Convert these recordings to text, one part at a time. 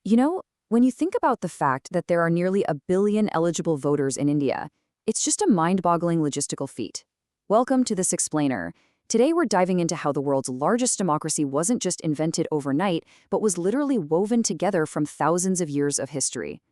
You know, when you think about the fact that there are nearly a billion eligible voters in India, it's just a mind-boggling logistical feat. Welcome to This Explainer. Today we're diving into how the world's largest democracy wasn't just invented overnight, but was literally woven together from thousands of years of history.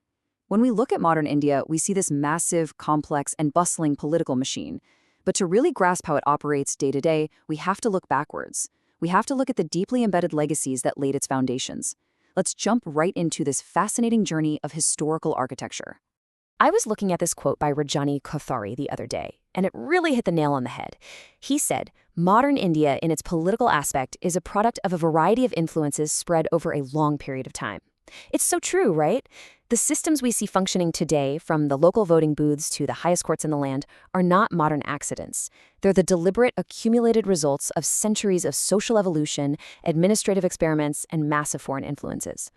When we look at modern India, we see this massive, complex, and bustling political machine. But to really grasp how it operates day to day, we have to look backwards. We have to look at the deeply embedded legacies that laid its foundations. Let's jump right into this fascinating journey of historical architecture. I was looking at this quote by Rajani Kothari the other day, and it really hit the nail on the head. He said, "Modern India in its political aspect is a product of a variety of influences spread over a long period of time." It's so true, right? The systems we see functioning today, from the local voting booths to the highest courts in the land, are not modern accidents. They're the deliberate, accumulated results of centuries of social evolution, administrative experiments, and massive foreign influences.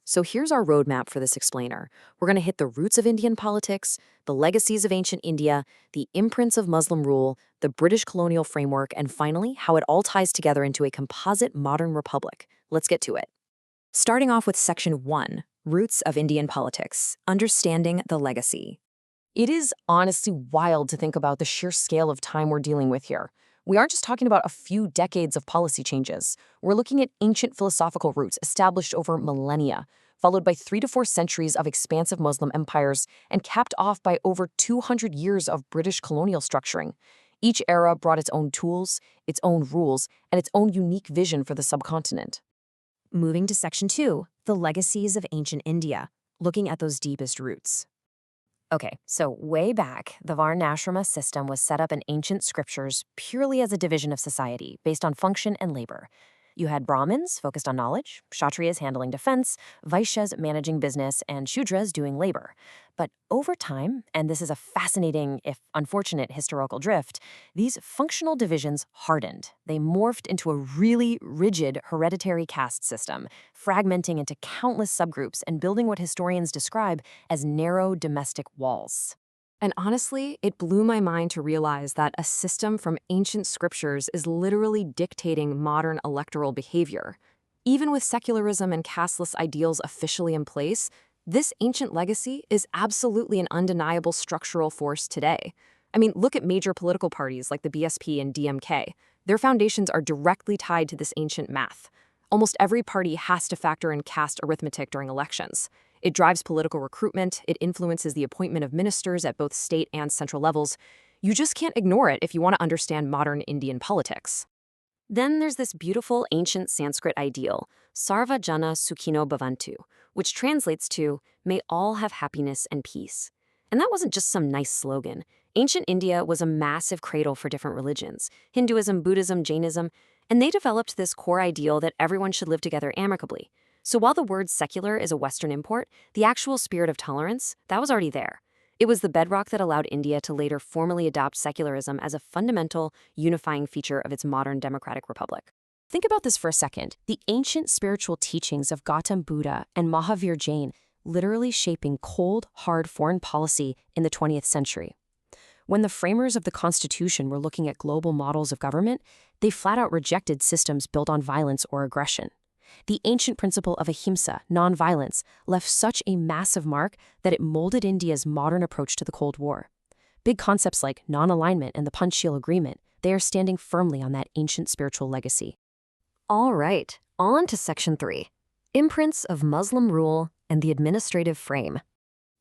So here's our roadmap for this explainer. We're going to hit the roots of Indian politics, the legacies of ancient India, the imprints of Muslim rule, the British colonial framework, and finally, how it all ties together into a composite modern republic. Let's get to it. Starting off with Section 1, Roots of Indian Politics, Understanding the Legacy. It is honestly wild to think about the sheer scale of time we're dealing with here. We aren't just talking about a few decades of policy changes. We're looking at ancient philosophical roots established over millennia, followed by 3 to 4 centuries of expansive Muslim empires, and capped off by over 200 years of British colonial structuring. Each era brought its own tools, its own rules, and its own unique vision for the subcontinent. Moving to Section 2, The Legacies of Ancient India, looking at those deepest roots. Okay, so way back, the Varnashrama system was set up in ancient scriptures purely as a division of society based on function and labor. You had Brahmins focused on knowledge, Kshatriyas handling defense, Vaishyas managing business, and Shudras doing labor. But over time, and this is a fascinating, if unfortunate, historical drift, these functional divisions hardened. They morphed into a really rigid hereditary caste system, fragmenting into countless subgroups and building what historians describe as narrow domestic walls. And honestly, it blew my mind to realize that a system from ancient scriptures is literally dictating modern electoral behavior. Even with secularism and casteless ideals officially in place, this ancient legacy is absolutely an undeniable structural force today. I mean, look at major political parties like the BSP and DMK. Their foundations are directly tied to this ancient math. Almost every party has to factor in caste arithmetic during elections. It drives political recruitment, it influences the appointment of ministers at both state and central levels. You just can't ignore it if you want to understand modern Indian politics. Then there's this beautiful ancient Sanskrit ideal, Sarva Jana Sukhino Bhavantu, which translates to, "May all have happiness and peace." And that wasn't just some nice slogan. Ancient India was a massive cradle for different religions, Hinduism, Buddhism, Jainism, and they developed this core ideal that everyone should live together amicably. So while the word secular is a Western import, the actual spirit of tolerance, that was already there. It was the bedrock that allowed India to later formally adopt secularism as a fundamental, unifying feature of its modern democratic republic. Think about this for a second. The ancient spiritual teachings of Gautam Buddha and Mahavir Jain literally shaping cold, hard foreign policy in the 20th century. When the framers of the Constitution were looking at global models of government, they flat out rejected systems built on violence or aggression. The ancient principle of ahimsa, nonviolence, left such a massive mark that it molded India's modern approach to the Cold War. Big concepts like non-alignment and the Panchsheel Agreement, they are standing firmly on that ancient spiritual legacy. All right, on to Section 3, Imprints of Muslim Rule and the Administrative Frame.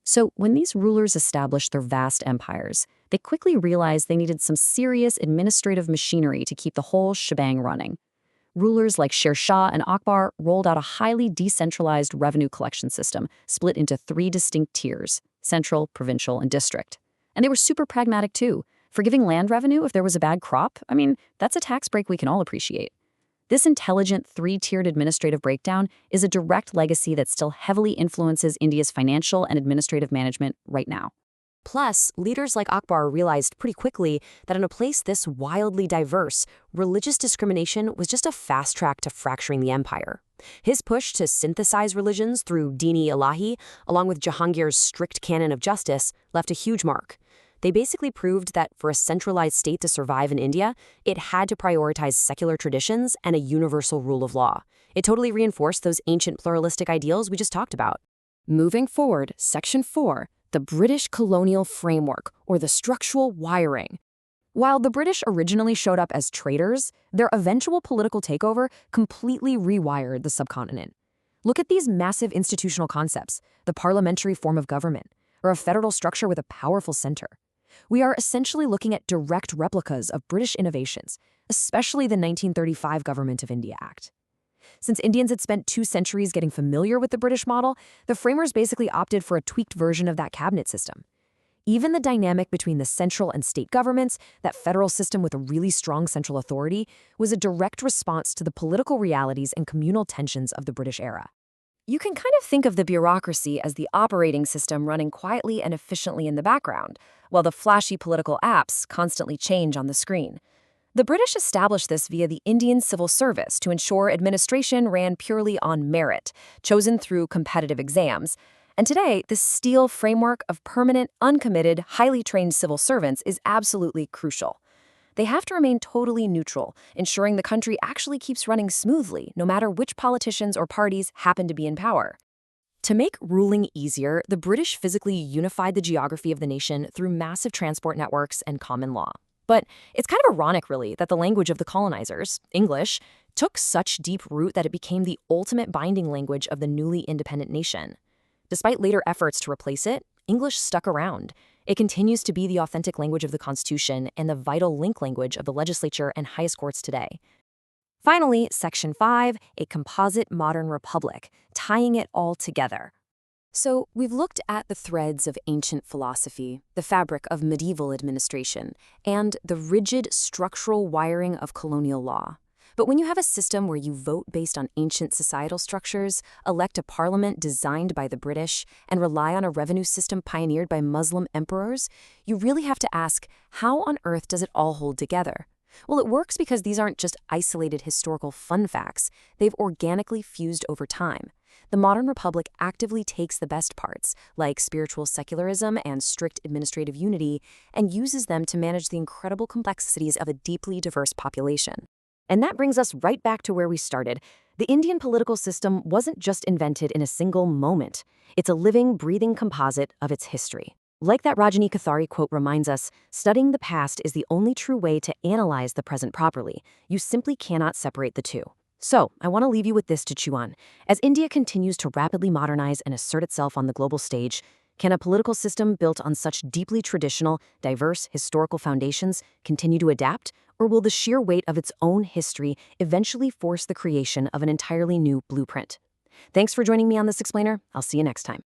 So when these rulers established their vast empires, they quickly realized they needed some serious administrative machinery to keep the whole shebang running. Rulers like Sher Shah and Akbar rolled out a highly decentralized revenue collection system split into 3 distinct tiers, central, provincial, and district. And they were super pragmatic too, forgiving land revenue if there was a bad crop. I mean, that's a tax break we can all appreciate. This intelligent 3-tiered administrative breakdown is a direct legacy that still heavily influences India's financial and administrative management right now. Plus, leaders like Akbar realized pretty quickly that in a place this wildly diverse, religious discrimination was just a fast track to fracturing the empire. His push to synthesize religions through Dini Ilahi, along with Jahangir's strict canon of justice, left a huge mark. They basically proved that for a centralized state to survive in India, it had to prioritize secular traditions and a universal rule of law. It totally reinforced those ancient pluralistic ideals we just talked about. Moving forward, Section 4, the British colonial framework, or the structural wiring. While the British originally showed up as traders, their eventual political takeover completely rewired the subcontinent. Look at these massive institutional concepts, the parliamentary form of government, or a federal structure with a powerful center. We are essentially looking at direct replicas of British innovations, especially the 1935 Government of India Act. Since Indians had spent 2 centuries getting familiar with the British model, the framers basically opted for a tweaked version of that cabinet system. Even the dynamic between the central and state governments, that federal system with a really strong central authority, was a direct response to the political realities and communal tensions of the British era. You can kind of think of the bureaucracy as the operating system running quietly and efficiently in the background, while the flashy political apps constantly change on the screen. The British established this via the Indian civil service to ensure administration ran purely on merit, chosen through competitive exams. And today, this steel framework of permanent, uncommitted, highly trained civil servants is absolutely crucial. They have to remain totally neutral, ensuring the country actually keeps running smoothly, no matter which politicians or parties happen to be in power. To make ruling easier, the British physically unified the geography of the nation through massive transport networks and common law. But it's kind of ironic, really, that the language of the colonizers, English, took such deep root that it became the ultimate binding language of the newly independent nation. Despite later efforts to replace it, English stuck around. It continues to be the authentic language of the Constitution and the vital link language of the legislature and highest courts today. Finally, Section 5, a composite modern republic, tying it all together. So, we've looked at the threads of ancient philosophy, the fabric of medieval administration, and the rigid structural wiring of colonial law. But when you have a system where you vote based on ancient societal structures, elect a parliament designed by the British, and rely on a revenue system pioneered by Muslim emperors, you really have to ask, how on earth does it all hold together? Well, it works because these aren't just isolated historical fun facts. They've organically fused over time. The modern republic actively takes the best parts, like spiritual secularism and strict administrative unity, and uses them to manage the incredible complexities of a deeply diverse population. And that brings us right back to where we started. The Indian political system wasn't just invented in a single moment. It's a living, breathing composite of its history. Like that Rajani Kothari quote reminds us, studying the past is the only true way to analyze the present properly. You simply cannot separate the two. So, I want to leave you with this to chew on. As India continues to rapidly modernize and assert itself on the global stage, can a political system built on such deeply traditional, diverse historical foundations continue to adapt? Or will the sheer weight of its own history eventually force the creation of an entirely new blueprint? Thanks for joining me on this explainer. I'll see you next time.